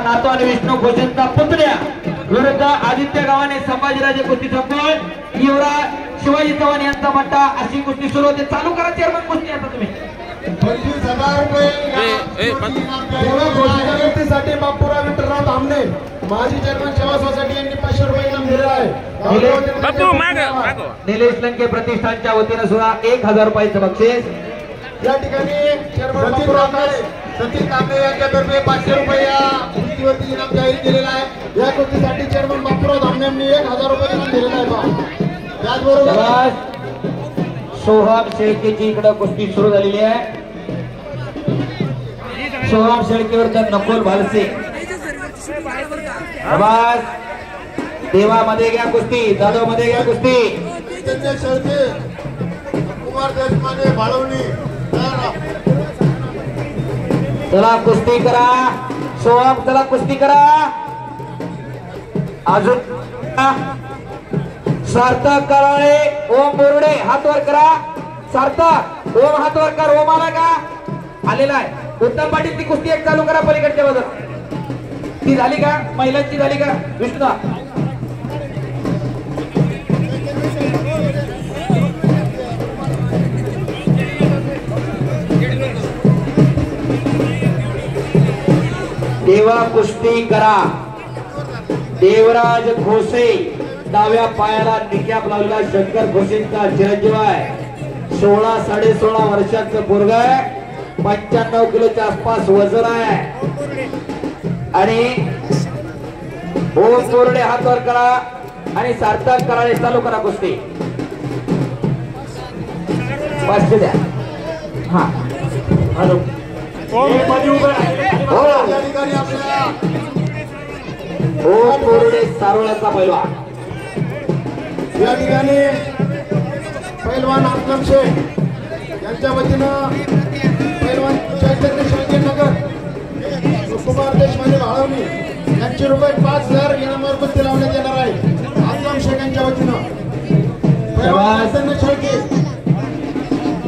नातो आणि विष्णू घोषेंचा पुतण्या विरुद्ध आदित्य गावाने संभाजीराजे कुस्ती संपवून युवराज शिवाजी चव्हाण यांचा मट्टा अशी कुस्ती सुरू होते. चालू करा चेअरमन कुस्ती आता तुम्ही. 25,000 रुपये कुस्तीसाठी बापूराव विठ्ठलराव धामणे माजी चेअरमन सेवा सोसायटी यांनी 500 रुपये इनाम दिलेला आहे. निलेश लंके प्रतिष्ठानच्या वतीने सुद्धा 1000 रुपयाचं बक्षीस. या ठिकाणी चेअरमन सतीश कांबळे यांच्यातर्फे 500 रुपये या कुस्तीवरती इनाम जाहीर केलेला आहे. या कुस्तीसाठी चेअरमन बापूराव धामणे यांनी 1000 रुपये इनाम दिलेला आहे. त्याचबरोबर सोहम शेळकेची इकडे कुस्ती सुरू झालेली आहे. सोहम शेळकेवर नकुल भालसे. देवामध्ये घ्या कुस्ती, जाधव मध्ये घ्या कुस्ती. शेळके कुमार देशपांडे भाळवणी चला कुस्ती करा. सोहम चला कुस्ती करा. अजून सार्थक कराळे ओम बोर्डे हात वर करा. सार्थक ओम हात वर कर. ओम आला का? आलेला आहे. उत्तम पाटील ती कुस्ती एक चालू करा पलीकडच्या बाजूला. ती झाली का? महिलांची झाली का? विष्णू देवा कुस्ती करा. देवराज घोसे डाव्या पायाला निकॅप लावलेला शंकर घोसेंचा चिरंजीव आहे. 16-16.5 वर्षाचं पोरग आहे. 95 किलोच्या आसपास वजन आहे. आणि ओम बोर्डे हात वर करा आणि सार्थक कराळे चालू करा कुस्ती. 500 द्या. हा हॅलो ओम बोर्डे सारोळ्याचा पैलवान. या ठिकाणी पैलवान असलम शेख यांच्या वतीनं पैलवान चैतन्य शिवाजी नगर कुमार देशपांडे भाळवणी यांचे रुपये 5,000 इनामावर कुस्ती लावण्यात येणार आहे. असलम शेख यांच्या वतीनं पैलवान चैतन्य शेळके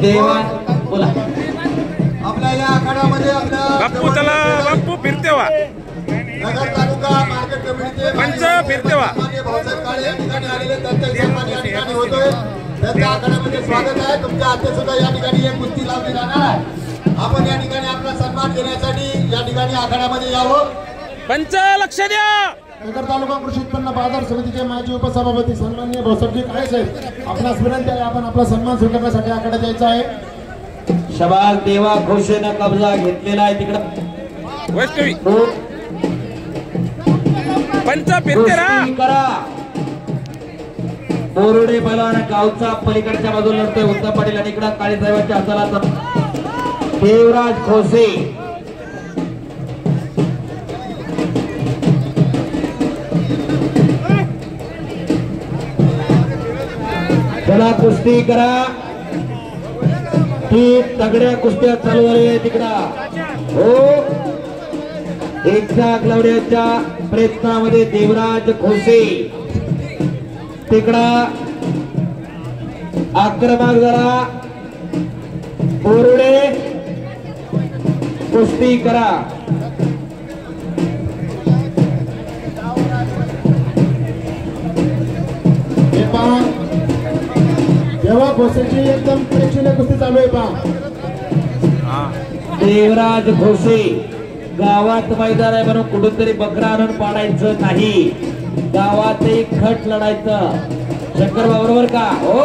देवान बोला. आपल्या या आखाड्यामध्ये बाप्पू चला बाप्पू फिरते वा नगर तालुका मार्केट कमिटीचे पंच फिरते वा भाऊसाहेब काळे या ठिकाणी आलेले त्यांचे सन्मान या ठिकाणी होतोय. त्यांच्या आखाड्यामध्ये स्वागत आहे. तुमच्या हाते सुद्धा या ठिकाणी एक कुस्ती लावली जाणार आहे. आपण या ठिकाणी आपला सन्मान देण्यासाठी या ठिकाणी आखाड्यामध्ये यावं. पंच लक्ष द्या. नगर तालुका कृषी उत्पन्न बाजार समितीचे माजी उपसभापती सन्माननीय भाऊसाहेबजी काळे साहेब आपणास विनंती आहे आपण आपला सन्मान स्वीकारण्यासाठी आखाड्यात यायचं आहे. शबाज देवा घोषेनं कब्जा घेतलेला आहे तिकडं. वैष्णवी पंच फिरते करा. बोरुडे पैलवान गावचा पलीकडच्या बाजूला लढतोय. उत्तम पाटील आणि इकडं काळे साहेबांच्या हाताला देवराज घोसे. चला कुस्ती करा. ती तगड्या कुस्त्या चालू झालेल्या आहे तिकडं. हो एकदा लवड्याच्या प्रयत्नामध्ये देवराज घोसे तिकडं आक्रमक जरा. बोरुडे कुस्ती करा. देवा घोसेची एकदम प्रेक्षणीय कुस्ती चालू आहे पहा. देवराज घोसे गावात मैदान आहे म्हणून कुठूनतरी बकरा आणून पाडायचं नाही. गावात एक खट लढायचं. शंकर बरोबर का? हो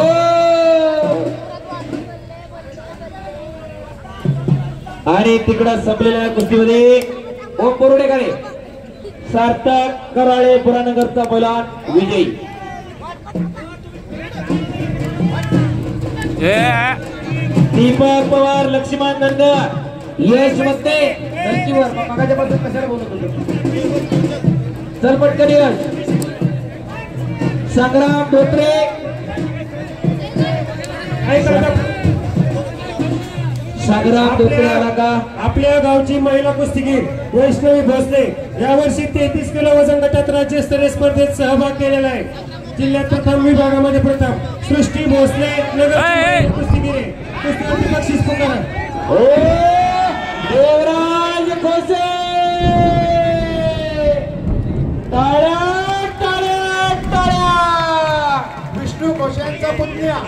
आणि तिकडं संपलेल्या कुस्तीमध्ये ओम बोरुडे करे सार्थक कराळे पुरानगरचा पैलवान विजयी. दीपक पवार लक्ष्मण नंदन यश मध्ये धर्तीवर मगाच्या बद्दल कशाला बोलत होतो. चल पटकन यश. संग्राम धोत्रे संग्राम धोत्रे आला का? आपल्या गावची महिला कुस्तीगीर वैष्णवी भोसले यावर्षी 33 किलो वजन गटात राज्यस्तरीय स्पर्धेत सहभाग केलेला आहे. जिल्ह्यात प्रथम विभागामध्ये प्रथम सृष्टी भोसले नगर कुस्तीगीर कुस्तीवरती बक्षीस पुकार. देवराज घोसे पुतण्या